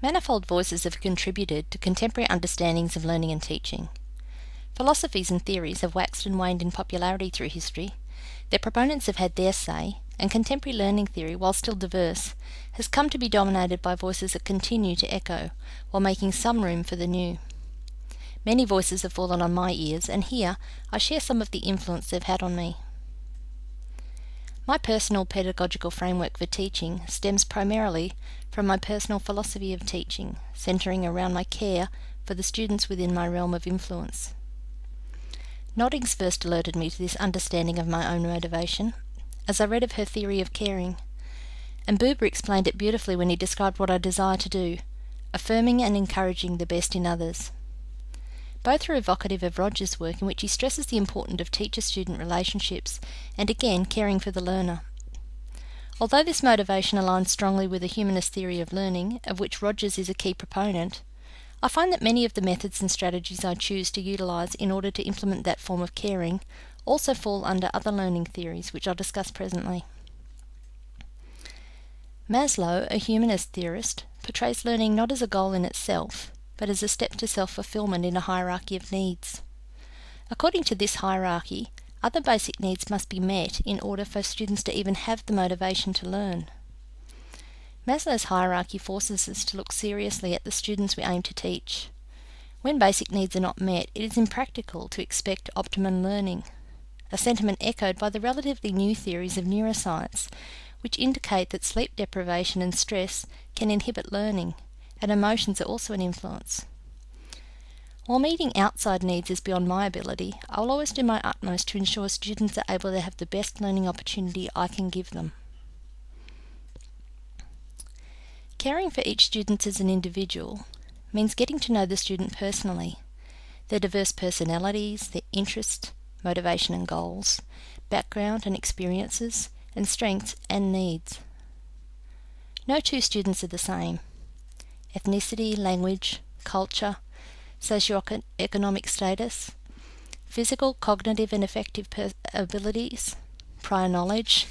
Manifold voices have contributed to contemporary understandings of learning and teaching. Philosophies and theories have waxed and waned in popularity through history. Their proponents have had their say, and contemporary learning theory, while still diverse, has come to be dominated by voices that continue to echo, while making some room for the new. Many voices have fallen on my ears, and here I share some of the influence they've had on me. My personal pedagogical framework for teaching stems primarily from my personal philosophy of teaching, centering around my care for the students within my realm of influence. Noddings first alerted me to this understanding of my own motivation, as I read of her theory of caring, and Buber explained it beautifully when he described what I desire to do, affirming and encouraging the best in others. Both are evocative of Roger's work, in which he stresses the importance of teacher-student relationships and again caring for the learner. Although this motivation aligns strongly with a humanist theory of learning, of which Rogers is a key proponent, I find that many of the methods and strategies I choose to utilise in order to implement that form of caring also fall under other learning theories, which I'll discuss presently. Maslow, a humanist theorist, portrays learning not as a goal in itself, but as a step to self-fulfillment in a hierarchy of needs. According to this hierarchy, other basic needs must be met in order for students to even have the motivation to learn. Maslow's hierarchy forces us to look seriously at the students we aim to teach. When basic needs are not met, it is impractical to expect optimum learning, a sentiment echoed by the relatively new theories of neuroscience, which indicate that sleep deprivation and stress can inhibit learning, and emotions are also an influence. While meeting outside needs is beyond my ability, I will always do my utmost to ensure students are able to have the best learning opportunity I can give them. Caring for each student as an individual means getting to know the student personally, their diverse personalities, their interests, motivation and goals, background and experiences, and strengths and needs. No two students are the same. Ethnicity, language, culture, socioeconomic status, physical, cognitive and affective abilities, prior knowledge,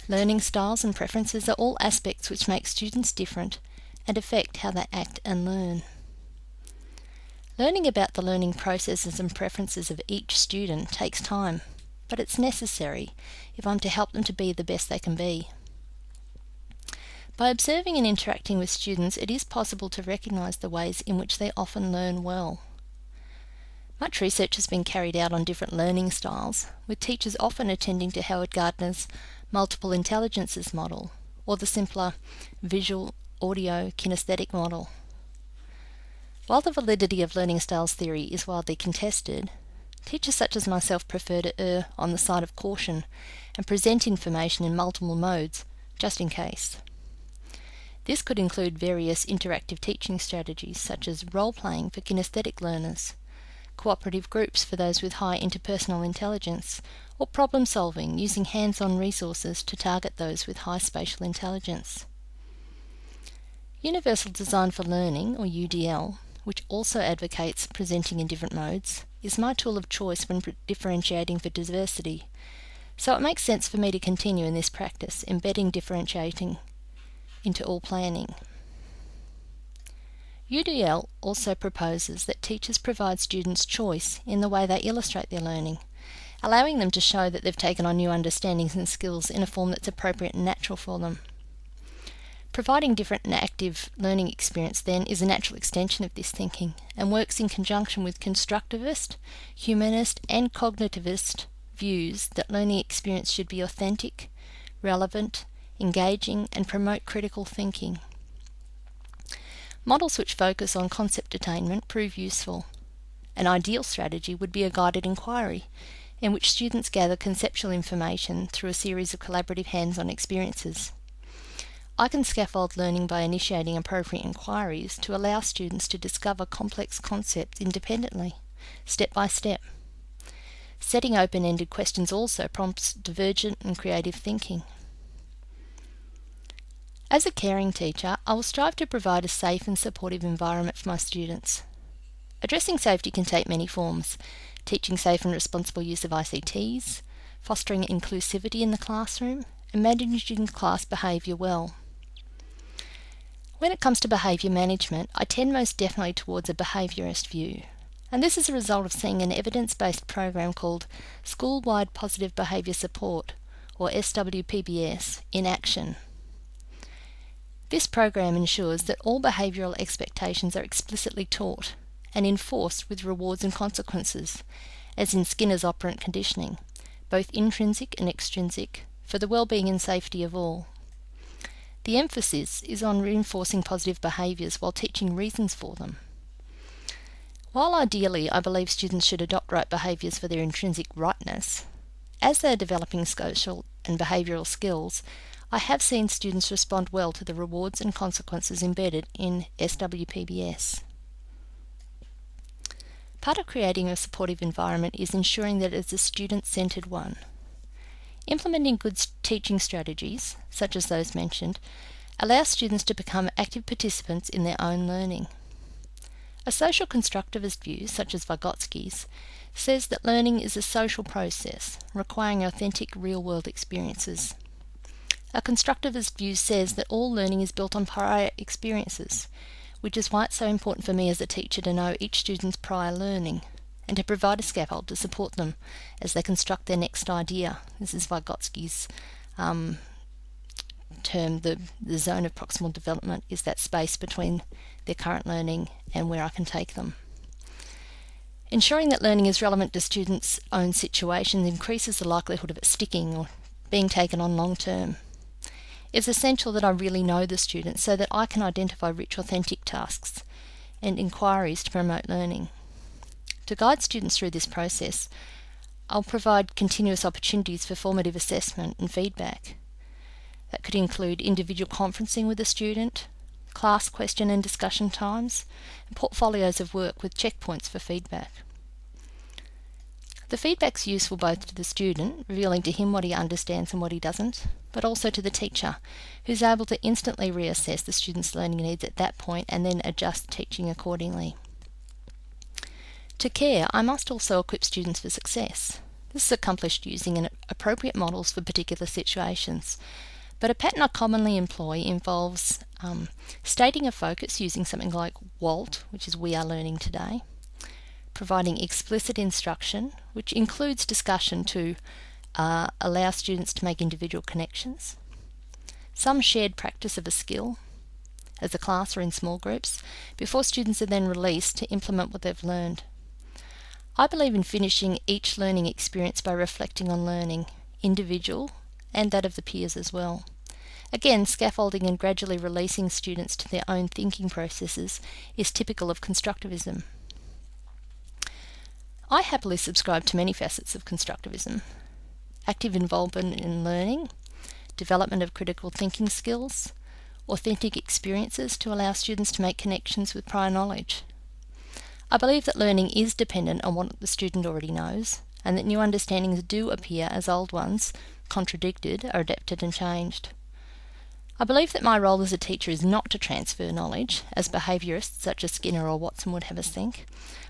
learning styles and preferences are all aspects which make students different and affect how they act and learn. Learning about the learning processes and preferences of each student takes time, but it's necessary if I'm to help them to be the best they can be. By observing and interacting with students, it is possible to recognise the ways in which they often learn well. Much research has been carried out on different learning styles, with teachers often attending to Howard Gardner's multiple intelligences model, or the simpler visual, audio, kinesthetic model. While the validity of learning styles theory is widely contested, teachers such as myself prefer to err on the side of caution and present information in multiple modes, just in case. This could include various interactive teaching strategies such as role-playing for kinesthetic learners, cooperative groups for those with high interpersonal intelligence, or problem-solving using hands-on resources to target those with high spatial intelligence. Universal Design for Learning, or UDL, which also advocates presenting in different modes, is my tool of choice when differentiating for diversity, so it makes sense for me to continue in this practice, embedding differentiating into all planning. UDL also proposes that teachers provide students choice in the way they illustrate their learning, allowing them to show that they've taken on new understandings and skills in a form that's appropriate and natural for them. Providing different and active learning experience then is a natural extension of this thinking and works in conjunction with constructivist, humanist and cognitivist views that learning experience should be authentic, relevant, engaging and promote critical thinking. Models which focus on concept attainment prove useful. An ideal strategy would be a guided inquiry, in which students gather conceptual information through a series of collaborative hands-on experiences. I can scaffold learning by initiating appropriate inquiries to allow students to discover complex concepts independently, step by step. Setting open-ended questions also prompts divergent and creative thinking. As a caring teacher, I will strive to provide a safe and supportive environment for my students. Addressing safety can take many forms: teaching safe and responsible use of ICTs, fostering inclusivity in the classroom, and managing class behaviour well. When it comes to behaviour management, I tend most definitely towards a behaviourist view. And this is a result of seeing an evidence-based program called School-Wide Positive Behaviour Support, or SWPBS, in action. This program ensures that all behavioural expectations are explicitly taught and enforced with rewards and consequences, as in Skinner's operant conditioning, both intrinsic and extrinsic, for the well-being and safety of all. The emphasis is on reinforcing positive behaviours while teaching reasons for them. While ideally I believe students should adopt right behaviours for their intrinsic rightness, as they are developing social and behavioural skills, I have seen students respond well to the rewards and consequences embedded in SWPBS. Part of creating a supportive environment is ensuring that it is a student-centred one. Implementing good teaching strategies, such as those mentioned, allow students to become active participants in their own learning. A social constructivist view, such as Vygotsky's, says that learning is a social process, requiring authentic real-world experiences. A constructivist view says that all learning is built on prior experiences, which is why it's so important for me as a teacher to know each student's prior learning and to provide a scaffold to support them as they construct their next idea. This is Vygotsky's term, the zone of proximal development is that space between their current learning and where I can take them. Ensuring that learning is relevant to students' own situations increases the likelihood of it sticking or being taken on long term. It's essential that I really know the student so that I can identify rich, authentic tasks and inquiries to promote learning. To guide students through this process, I'll provide continuous opportunities for formative assessment and feedback. That could include individual conferencing with a student, class question and discussion times, and portfolios of work with checkpoints for feedback. The feedback's useful both to the student, revealing to him what he understands and what he doesn't, but also to the teacher, who's able to instantly reassess the student's learning needs at that point and then adjust teaching accordingly. To care, I must also equip students for success. This is accomplished using appropriate models for particular situations, but a pattern I commonly employ involves stating a focus using something like WALT, which is We Are Learning Today, providing explicit instruction, which includes discussion to allow students to make individual connections, some shared practice of a skill, as a class or in small groups, before students are then released to implement what they've learned. I believe in finishing each learning experience by reflecting on learning, individual and that of the peers as well. Again, scaffolding and gradually releasing students to their own thinking processes is typical of constructivism. I happily subscribe to many facets of constructivism: active involvement in learning, development of critical thinking skills, authentic experiences to allow students to make connections with prior knowledge. I believe that learning is dependent on what the student already knows, and that new understandings do appear as old ones, contradicted, are adapted and changed. I believe that my role as a teacher is not to transfer knowledge, as behaviourists such as Skinner or Watson would have us think,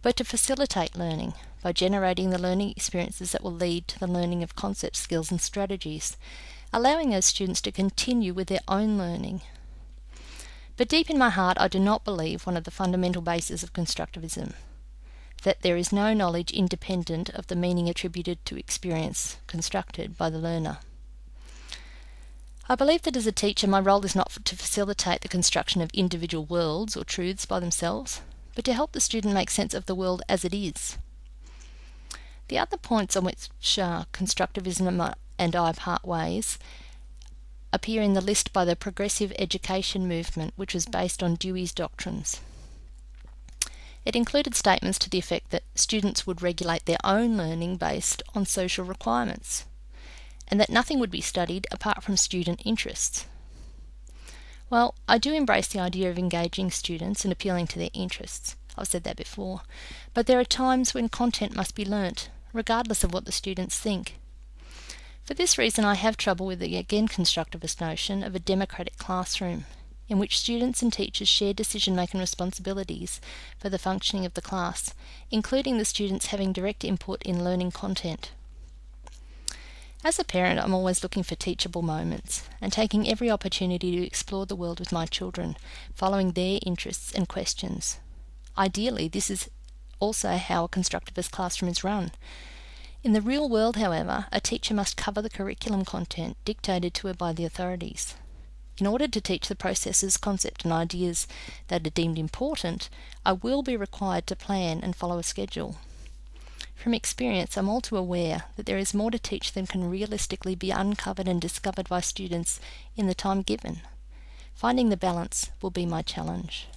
but to facilitate learning by generating the learning experiences that will lead to the learning of concepts, skills and strategies, allowing those students to continue with their own learning. But deep in my heart, I do not believe one of the fundamental bases of constructivism, that there is no knowledge independent of the meaning attributed to experience constructed by the learner. I believe that as a teacher, my role is not to facilitate the construction of individual worlds or truths by themselves, but to help the student make sense of the world as it is. The other points on which constructivism and I part ways appear in the list by the progressive education movement, which was based on Dewey's doctrines. It included statements to the effect that students would regulate their own learning based on social requirements, and that nothing would be studied apart from student interests. Well, I do embrace the idea of engaging students and appealing to their interests. I've said that before. But there are times when content must be learnt, regardless of what the students think. For this reason, I have trouble with the again constructivist notion of a democratic classroom, in which students and teachers share decision-making responsibilities for the functioning of the class, including the students having direct input in learning content. As a parent, I'm always looking for teachable moments and taking every opportunity to explore the world with my children, following their interests and questions. Ideally, this is also how a constructivist classroom is run. In the real world, however, a teacher must cover the curriculum content dictated to her by the authorities. In order to teach the processes, concepts and ideas that are deemed important, I will be required to plan and follow a schedule. From experience, I'm all too aware that there is more to teach than can realistically be uncovered and discovered by students in the time given. Finding the balance will be my challenge.